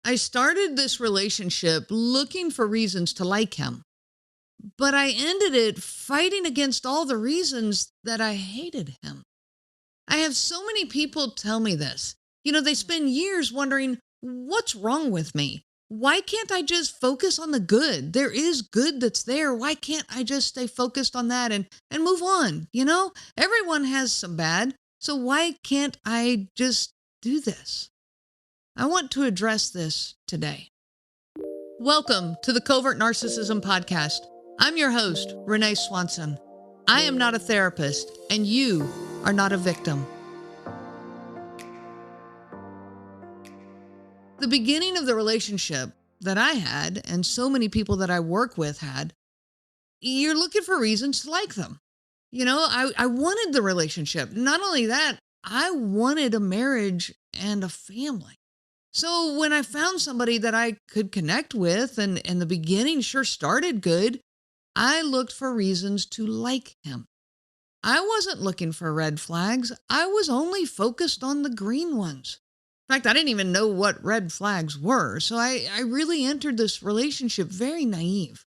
I started this relationship looking for reasons to like him, but I ended it fighting against all the reasons that I hated him. I have so many people tell me this. They spend years wondering, what's wrong with me? Why can't I just focus on the good? There is good that's there. Why can't I just stay focused on that and move on? Everyone has some bad. So why can't I just do this? I want to address this today. Welcome to the Covert Narcissism podcast. I'm your host, Renee Swanson. I am not a therapist, and you are not a victim. The beginning of the relationship that I had, and so many people that I work with had, you're looking for reasons to like them. I wanted the relationship. Not only that, I wanted a marriage and a family. So when I found somebody that I could connect with, and the beginning sure started good, I looked for reasons to like him. I wasn't looking for red flags. I was only focused on the green ones. In fact, I didn't even know what red flags were. So I really entered this relationship very naive.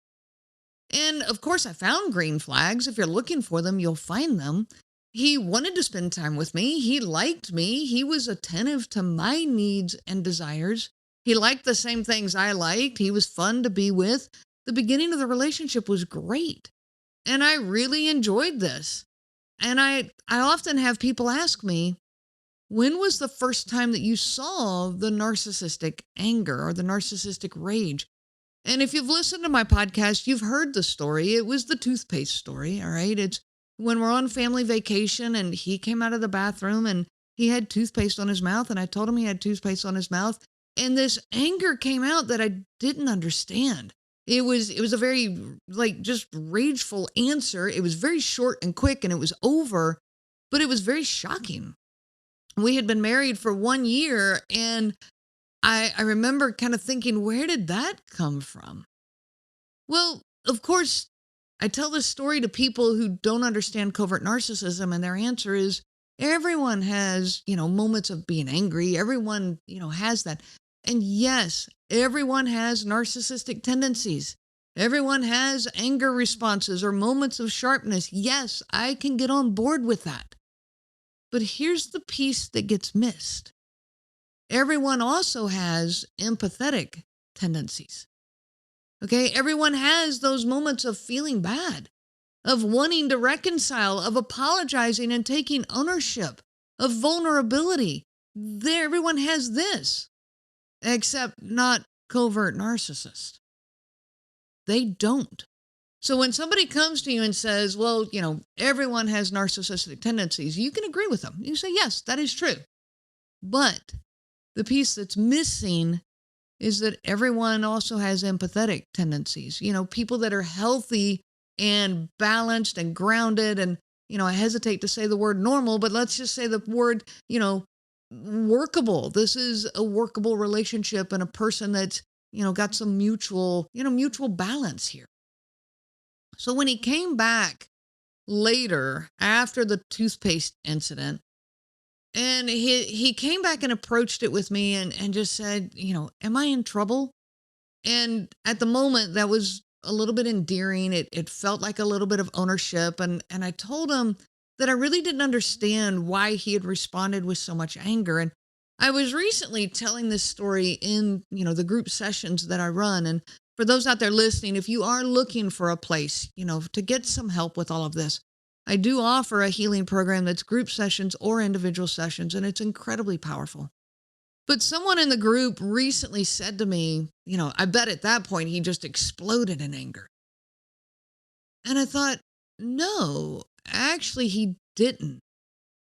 And of course, I found green flags. If you're looking for them, you'll find them. He wanted to spend time with me. He liked me. He was attentive to my needs and desires. He liked the same things I liked. He was fun to be with. The beginning of the relationship was great. And I really enjoyed this. And I often have people ask me, when was the first time that you saw the narcissistic anger or the narcissistic rage? And if you've listened to my podcast, you've heard the story. It was the toothpaste story, all right? It's when we're on family vacation and he came out of the bathroom and he had toothpaste on his mouth, and I told him he had toothpaste on his mouth, and this anger came out that I didn't understand. It was a very just rageful answer. It was very short and quick, and it was over, but it was very shocking. We had been married for 1 year, and I remember kind of thinking, where did that come from? Well, of course, I tell this story to people who don't understand covert narcissism, and their answer is everyone has, moments of being angry. Everyone, has that. And yes, everyone has narcissistic tendencies. Everyone has anger responses or moments of sharpness. Yes, I can get on board with that. But here's the piece that gets missed. Everyone also has empathetic tendencies. Okay, everyone has those moments of feeling bad, of wanting to reconcile, of apologizing and taking ownership, of vulnerability. Everyone has this, except not covert narcissists. They don't. So when somebody comes to you and says, well, everyone has narcissistic tendencies, you can agree with them. You say, yes, that is true. But the piece that's missing is that everyone also has empathetic tendencies. People that are healthy and balanced and grounded. And, I hesitate to say the word normal, but let's just say the word, workable. This is a workable relationship and a person that's, got some mutual balance here. So when he came back later after the toothpaste incident, and he came back and approached it with me and just said, am I in trouble? And at the moment, that was a little bit endearing. It felt like a little bit of ownership. And I told him that I really didn't understand why he had responded with so much anger. And I was recently telling this story in, the group sessions that I run. And for those out there listening, if you are looking for a place, to get some help with all of this, I do offer a healing program that's group sessions or individual sessions, and it's incredibly powerful. But someone in the group recently said to me, I bet at that point he just exploded in anger. And I thought, no, actually he didn't.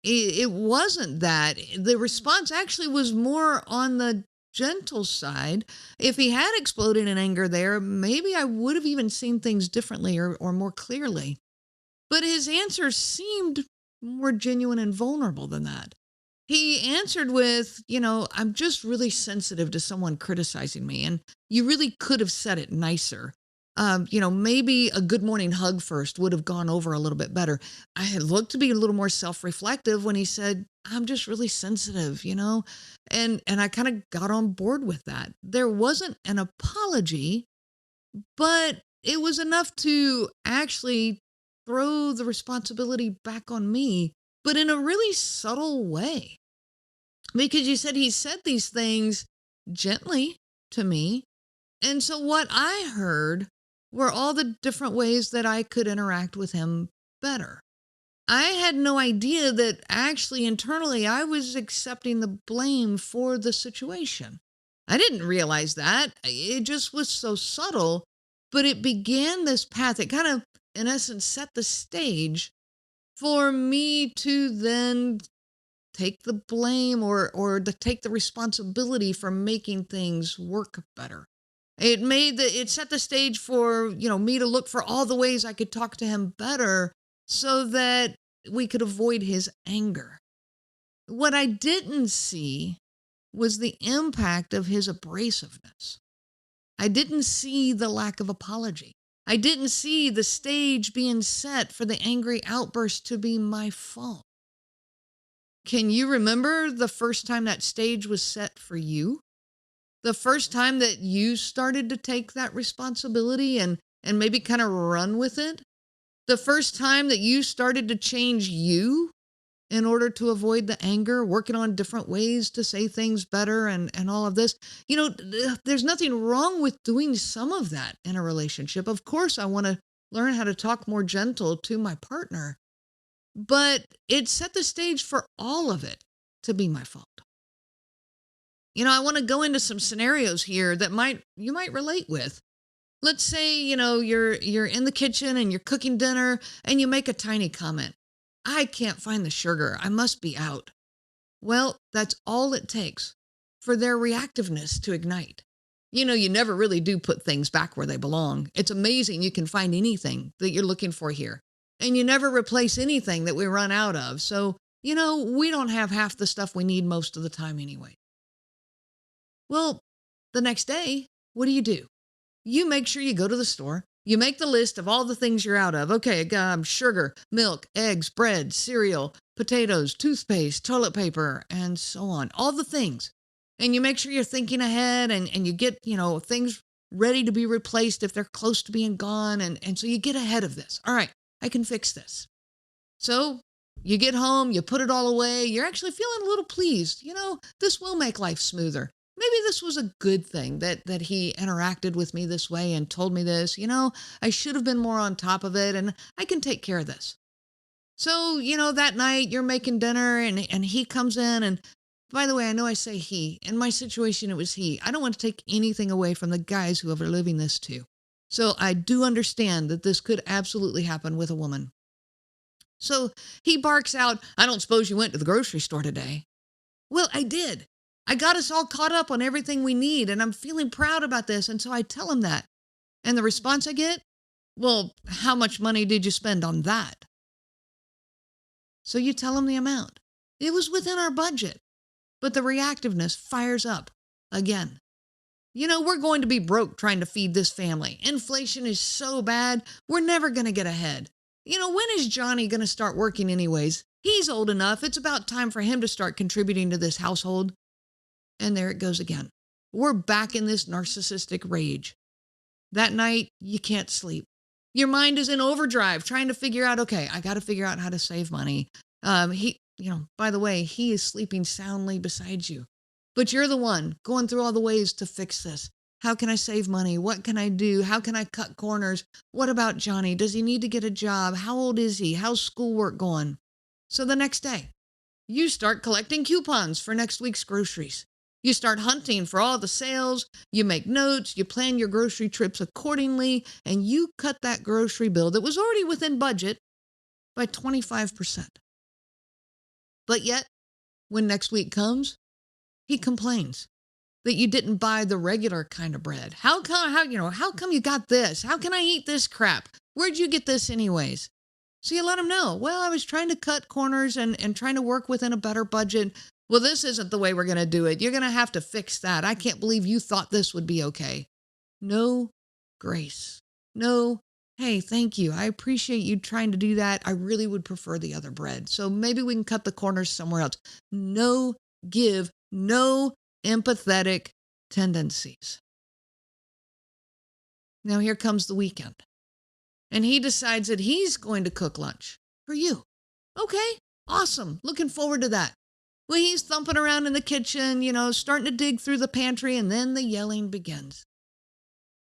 It wasn't that. The response actually was more on the gentle side. If he had exploded in anger there, maybe I would have even seen things differently or more clearly. But his answer seemed more genuine and vulnerable than that. He answered with, I'm just really sensitive to someone criticizing me, and you really could have said it nicer. Maybe a good morning hug first would have gone over a little bit better. I had looked to be a little more self-reflective when he said, I'm just really sensitive, and I kind of got on board with that. There wasn't an apology, but it was enough to actually throw the responsibility back on me, but in a really subtle way. Because you said he said these things gently to me. And so what I heard were all the different ways that I could interact with him better. I had no idea that actually internally I was accepting the blame for the situation. I didn't realize that. It just was so subtle, but it began this path. It kind of, in essence, set the stage for me to then take the blame or to take the responsibility for making things work better. It set the stage for, me to look for all the ways I could talk to him better so that we could avoid his anger. What I didn't see was the impact of his abrasiveness. I didn't see the lack of apology. I didn't see the stage being set for the angry outburst to be my fault. Can you remember the first time that stage was set for you? The first time that you started to take that responsibility and maybe kind of run with it? The first time that you started to change you in order to avoid the anger, working on different ways to say things better and all of this? There's nothing wrong with doing some of that in a relationship. Of course, I want to learn how to talk more gentle to my partner, but it set the stage for all of it to be my fault. I want to go into some scenarios here that you might relate with. Let's say, you're in the kitchen and you're cooking dinner and you make a tiny comment. I can't find the sugar. I must be out. Well, that's all it takes for their reactiveness to ignite. You never really do put things back where they belong. It's amazing you can find anything that you're looking for here. And you never replace anything that we run out of. So, we don't have half the stuff we need most of the time anyway. Well, the next day, what do? You make sure you go to the store. You make the list of all the things you're out of. Okay, sugar, milk, eggs, bread, cereal, potatoes, toothpaste, toilet paper, and so on. All the things. And you make sure you're thinking ahead and you get, things ready to be replaced if they're close to being gone. And so you get ahead of this. All right, I can fix this. So you get home, you put it all away. You're actually feeling a little pleased. This will make life smoother. Maybe this was a good thing that he interacted with me this way and told me this. I should have been more on top of it and I can take care of this. So, that night you're making dinner and he comes in. And by the way, I know I say he. In my situation, it was he. I don't want to take anything away from the guys who are living this too. So I do understand that this could absolutely happen with a woman. So he barks out, I don't suppose you went to the grocery store today. Well, I did. I got us all caught up on everything we need, and I'm feeling proud about this. And so I tell him that. And the response I get, well, how much money did you spend on that? So you tell him the amount. It was within our budget. But the reactiveness fires up again. We're going to be broke trying to feed this family. Inflation is so bad, we're never going to get ahead. When is Johnny going to start working anyways? He's old enough. It's about time for him to start contributing to this household. And there it goes again. We're back in this narcissistic rage. That night, you can't sleep. Your mind is in overdrive, trying to figure out, okay, I got to figure out how to save money. By the way, he is sleeping soundly beside you. But you're the one going through all the ways to fix this. How can I save money? What can I do? How can I cut corners? What about Johnny? Does he need to get a job? How old is he? How's schoolwork going? So the next day, you start collecting coupons for next week's groceries. You start hunting for all the sales, you make notes, you plan your grocery trips accordingly, and you cut that grocery bill that was already within budget by 25%. But yet, when next week comes, he complains that you didn't buy the regular kind of bread. How come you got this? How can I eat this crap? Where'd you get this anyways? So you let him know, well, I was trying to cut corners and trying to work within a better budget. Well, this isn't the way we're going to do it. You're going to have to fix that. I can't believe you thought this would be okay. No grace. No, hey, thank you. I appreciate you trying to do that. I really would prefer the other bread. So maybe we can cut the corners somewhere else. No give, no empathetic tendencies. Now here comes the weekend. And he decides that he's going to cook lunch for you. Okay, awesome. Looking forward to that. Well, he's thumping around in the kitchen, starting to dig through the pantry, and then the yelling begins.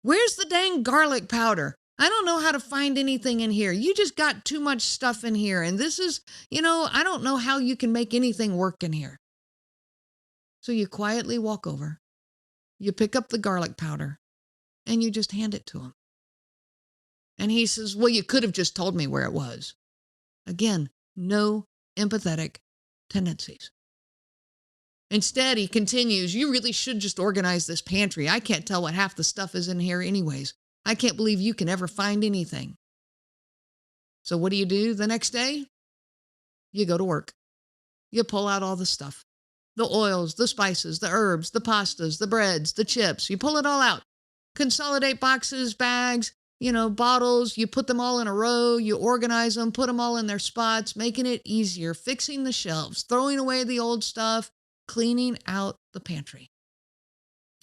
Where's the dang garlic powder? I don't know how to find anything in here. You just got too much stuff in here. And this is, I don't know how you can make anything work in here. So you quietly walk over, you pick up the garlic powder, and you just hand it to him. And he says, well, you could have just told me where it was. Again, no empathetic tendencies. Instead, he continues, you really should just organize this pantry. I can't tell what half the stuff is in here anyways. I can't believe you can ever find anything. So what do the next day? You go to work. You pull out all the stuff. The oils, the spices, the herbs, the pastas, the breads, the chips. You pull it all out. Consolidate boxes, bags, bottles. You put them all in a row. You organize them, put them all in their spots, making it easier, fixing the shelves, throwing away the old stuff, cleaning out the pantry.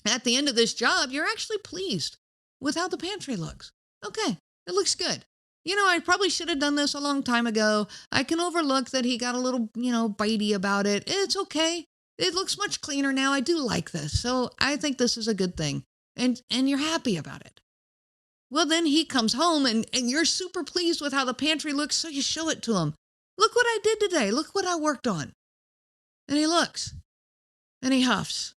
At the end of this job, you're actually pleased with how the pantry looks. Okay, it looks good. I probably should have done this a long time ago. I can overlook that he got a little, bitey about it. It's okay. It looks much cleaner now. I do like this. So I think this is a good thing. And you're happy about it. Well, then he comes home and you're super pleased with how the pantry looks. So you show it to him. Look what I did today. Look what I worked on. And he looks and he huffs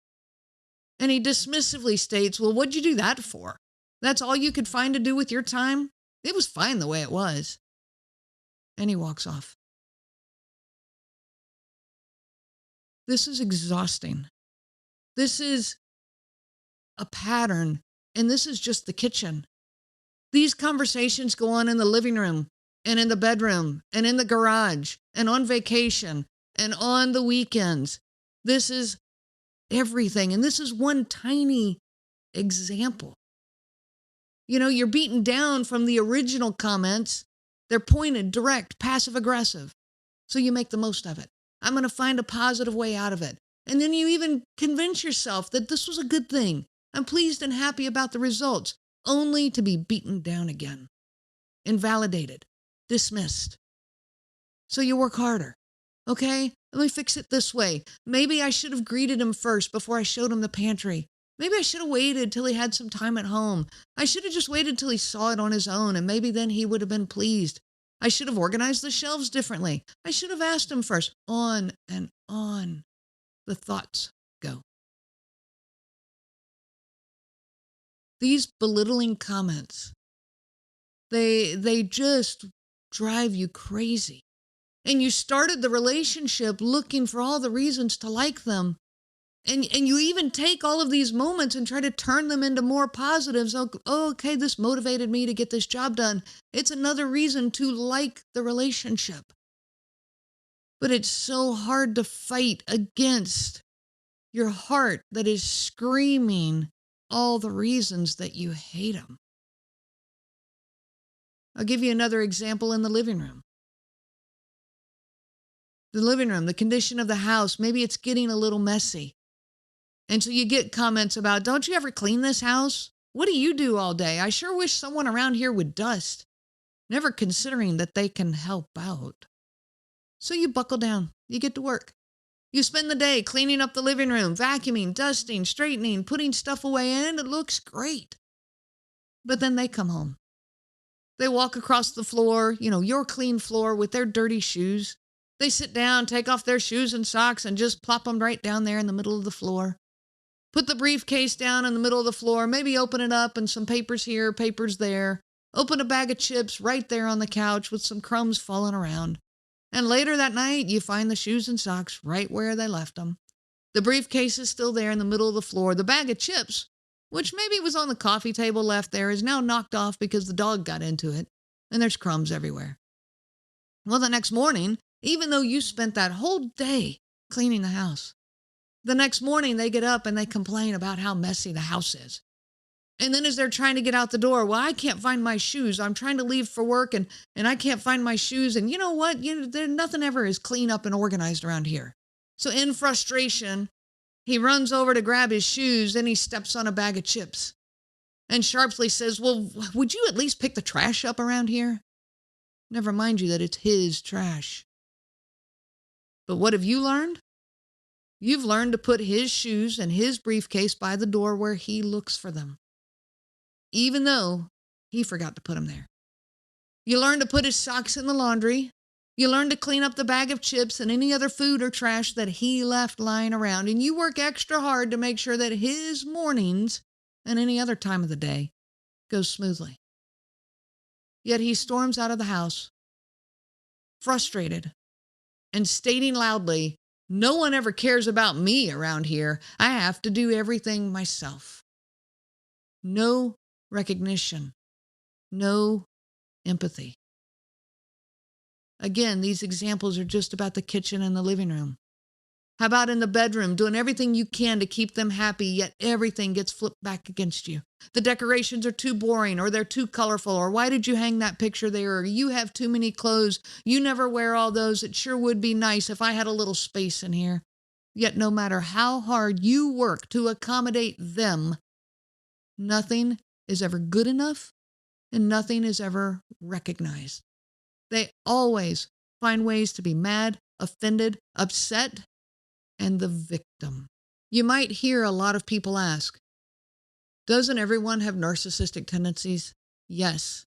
and he dismissively states, well, what'd you do that for? That's all you could find to do with your time? It was fine the way it was. And he walks off. This is exhausting. This is a pattern, and this is just the kitchen. These conversations go on in the living room and in the bedroom and in the garage and on vacation and on the weekends. This is everything. And this is one tiny example. You're beaten down from the original comments. They're pointed, direct, passive aggressive. So you make the most of it. I'm going to find a positive way out of it. And then you even convince yourself that this was a good thing. I'm pleased and happy about the results, only to be beaten down again, invalidated, dismissed. So you work harder. Okay, let me fix it this way. Maybe I should have greeted him first before I showed him the pantry. Maybe I should have waited till he had some time at home. I should have just waited till he saw it on his own, and maybe then he would have been pleased. I should have organized the shelves differently. I should have asked him first. On and on the thoughts go. These belittling comments, they just drive you crazy. And you started the relationship looking for all the reasons to like them. And you even take all of these moments and try to turn them into more positives. Oh, okay, this motivated me to get this job done. It's another reason to like the relationship. But it's so hard to fight against your heart that is screaming all the reasons that you hate them. I'll give you another example in the living room. The living room, the condition of the house, maybe it's getting a little messy. And so you get comments about, don't you ever clean this house? What do you do all day? I sure wish someone around here would dust. Never considering that they can help out. So you buckle down. You get to work. You spend the day cleaning up the living room, vacuuming, dusting, straightening, putting stuff away, and it looks great. But then they come home. They walk across the floor, your clean floor with their dirty shoes. They sit down, take off their shoes and socks, and just plop them right down there in the middle of the floor. Put the briefcase down in the middle of the floor, maybe open it up and some papers here, papers there. Open a bag of chips right there on the couch with some crumbs falling around. And later that night, you find the shoes and socks right where they left them. The briefcase is still there in the middle of the floor. The bag of chips, which maybe was on the coffee table left there, is now knocked off because the dog got into it. And there's crumbs everywhere. Well, the next morning, even though you spent that whole day cleaning the house, the next morning they get up and they complain about how messy the house is. And then as they're trying to get out the door, well, I can't find my shoes. I'm trying to leave for work and I can't find my shoes. And you know what? Nothing ever is clean up and organized around here. So in frustration, he runs over to grab his shoes, then he steps on a bag of chips and sharply says, well, would you at least pick the trash up around here? Never mind you that it's his trash. But what have you learned? You've learned to put his shoes and his briefcase by the door where he looks for them, even though he forgot to put them there. You learn to put his socks in the laundry. You learn to clean up the bag of chips and any other food or trash that he left lying around. And you work extra hard to make sure that his mornings and any other time of the day goes smoothly. Yet he storms out of the house, frustrated, and stating loudly, no one ever cares about me around here. I have to do everything myself. No recognition. No empathy. Again, these examples are just about the kitchen and the living room. How about in the bedroom, doing everything you can to keep them happy, yet everything gets flipped back against you? The decorations are too boring, or they're too colorful, or why did you hang that picture there, or you have too many clothes, you never wear all those, it sure would be nice if I had a little space in here. Yet no matter how hard you work to accommodate them, nothing is ever good enough, and nothing is ever recognized. They always find ways to be mad, offended, upset, and the victim. You might hear a lot of people ask, doesn't everyone have narcissistic tendencies? Yes.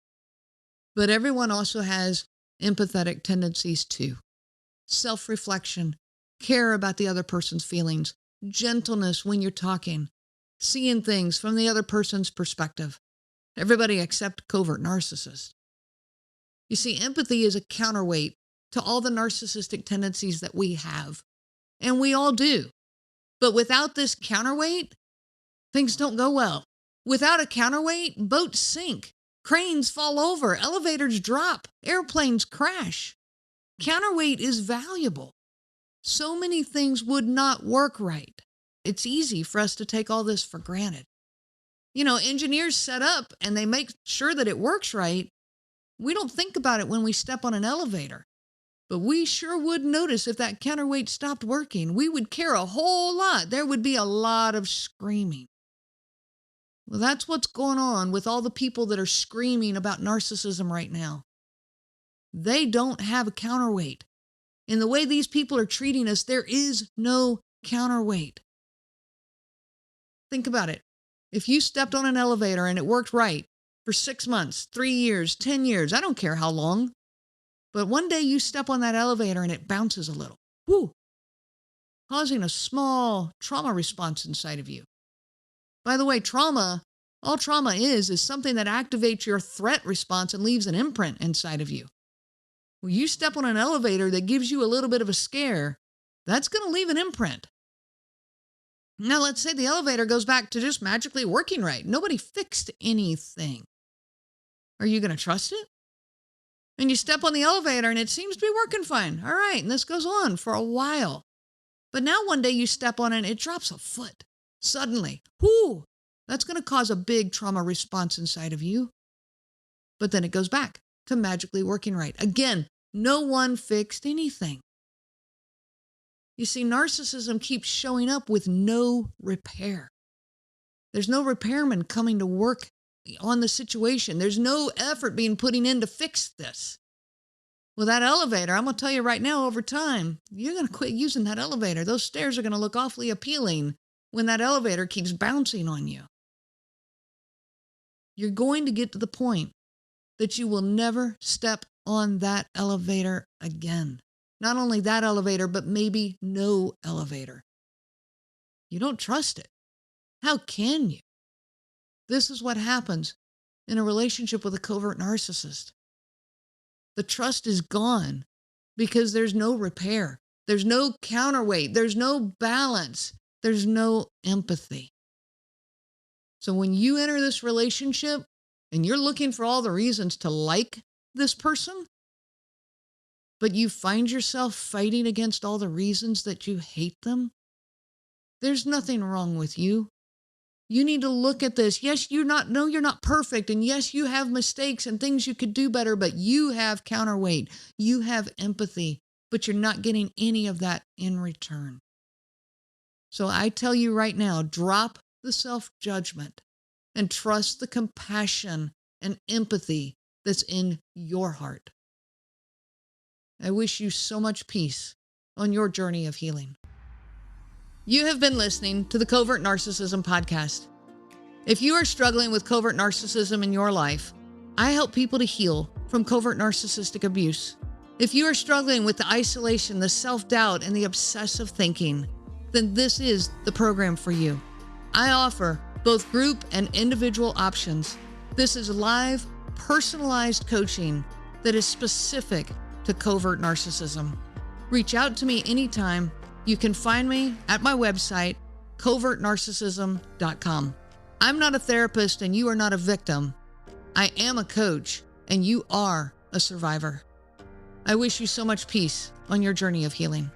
But everyone also has empathetic tendencies too. Self-reflection, care about the other person's feelings, gentleness when you're talking, seeing things from the other person's perspective. Everybody except covert narcissists. You see, empathy is a counterweight to all the narcissistic tendencies that we have. And we all do. But without this counterweight, things don't go well. Without a counterweight, boats sink, cranes fall over, elevators drop, airplanes crash. Counterweight is valuable. So many things would not work right. It's easy for us to take all this for granted. You know, engineers set up and they make sure that it works right. We don't think about it when we step on an elevator. But we sure would notice if that counterweight stopped working. We would care a whole lot. There would be a lot of screaming. Well, that's what's going on with all the people that are screaming about narcissism right now. They don't have a counterweight. In the way these people are treating us, there is no counterweight. Think about it. If you stepped on an elevator and it worked right for 6 months, 3 years, 10 years, I don't care how long, but one day you step on that elevator and it bounces a little, causing a small trauma response inside of you. By the way, all trauma is something that activates your threat response and leaves an imprint inside of you. When you step on an elevator that gives you a little bit of a scare, that's going to leave an imprint. Now, let's say the elevator goes back to just magically working right. Nobody fixed anything. Are you going to trust it? And you step on the elevator and it seems to be working fine. All right, and this goes on for a while. But now one day you step on it and it drops a foot. Suddenly, that's going to cause a big trauma response inside of you. But then it goes back to magically working right. Again, no one fixed anything. You see, narcissism keeps showing up with no repair. There's no repairman coming to work on the situation. There's no effort being put in to fix this. Well, that elevator, I'm going to tell you right now, over time, you're going to quit using that elevator. Those stairs are going to look awfully appealing when that elevator keeps bouncing on you. You're going to get to the point that you will never step on that elevator again. Not only that elevator, but maybe no elevator. You don't trust it. How can you? This is what happens in a relationship with a covert narcissist. The trust is gone because there's no repair. There's no counterweight. There's no balance. There's no empathy. So when you enter this relationship and you're looking for all the reasons to like this person, but you find yourself fighting against all the reasons that you hate them, there's nothing wrong with you. You need to look at this. Yes, you're not perfect. And yes, you have mistakes and things you could do better, but you have counterweight. You have empathy, but you're not getting any of that in return. So I tell you right now, drop the self-judgment and trust the compassion and empathy that's in your heart. I wish you so much peace on your journey of healing. You have been listening to the Covert Narcissism podcast. If you are struggling with covert narcissism in your life, I help people to heal from covert narcissistic abuse. If you are struggling with the isolation, the self-doubt, and the obsessive thinking, then this is the program for you. I offer both group and individual options. This is live, personalized coaching that is specific to covert narcissism. Reach out to me anytime. You can find me at my website, covertnarcissism.com. I'm not a therapist and you are not a victim. I am a coach and you are a survivor. I wish you so much peace on your journey of healing.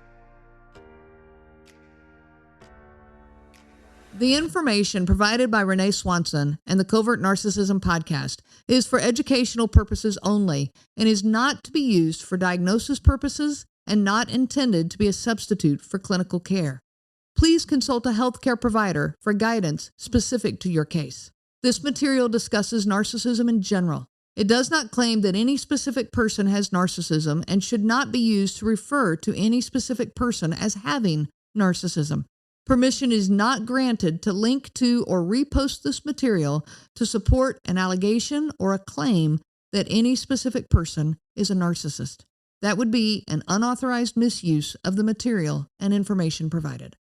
The information provided by Renee Swanson and the Covert Narcissism podcast is for educational purposes only and is not to be used for diagnosis purposes and not intended to be a substitute for clinical care. Please consult a healthcare provider for guidance specific to your case. This material discusses narcissism in general. It does not claim that any specific person has narcissism and should not be used to refer to any specific person as having narcissism. Permission is not granted to link to or repost this material to support an allegation or a claim that any specific person is a narcissist. That would be an unauthorized misuse of the material and information provided.